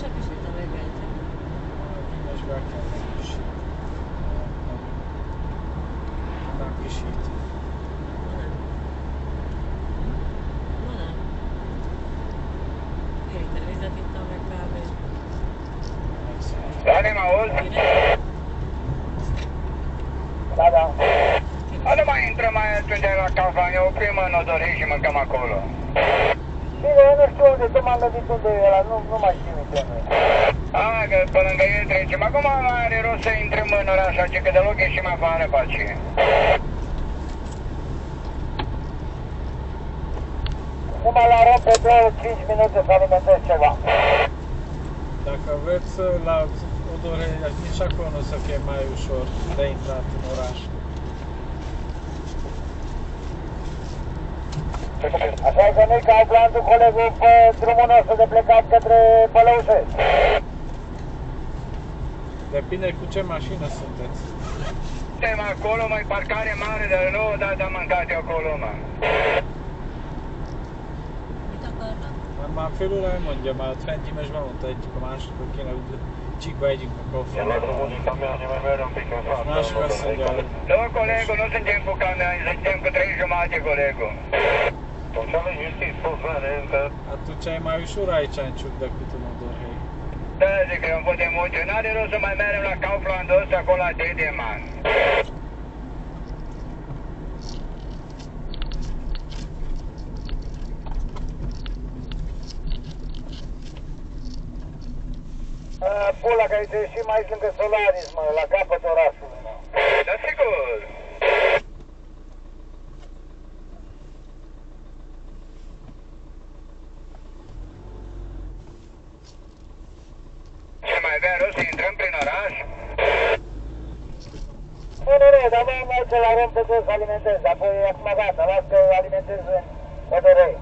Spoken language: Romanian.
așa pișită legată. Aș vrea chiar mai pișit. N-am pișit. Dani, mă auzi? Da, da. Nu mai intrăm mai atunci la Kaufland, ne oprim în Odorhei și mâncăm acolo. Bine, eu nu știu unde, tu m-am găsit unde e ăla, nu mai știu unde e. Că pe lângă el trecem. Acum are rost să intrăm în oraș, așa că deloc ieșim afară pe aceea. Numai la rom pe 5 minute să alimentez ceva. Dacă vreți la Odorhei, nici acolo nu o să fie mai ușor de intrat în oraș. Așa că nu-i Kauflandul, colegul, pe drumul nostru de plecat către Bălăușesc. Depinde cu ce mașină sunteți. Suntem acolo, mai parcare mare, dar nu odată am mâncat eu acolo, mă. Ma în felul ăla mergem, ma spendime și mai mult aici, că m-aș perché la cică aici în Kaufland. M-aș vrea să îngeală. Nu, colegul, nu suntem cu camioane, suntem cu 3 jumate, colegul. Atunci e mai ușor aici în Ciuc decât în Odorhei. Da, zic că eu putem multe. N-are rost să mai mergem la Kauflandul ăsta acolo la Dedeman. Pula, că aici și mai lângă Solaris, mă, la capăt orașului, mă. Da, sigur. Ce mai avea rost să intrăm prin oraș? Nu, dar mă merge la rom pe 2 să alimentez, apoi acum gata, las că alimentez în Odorhei.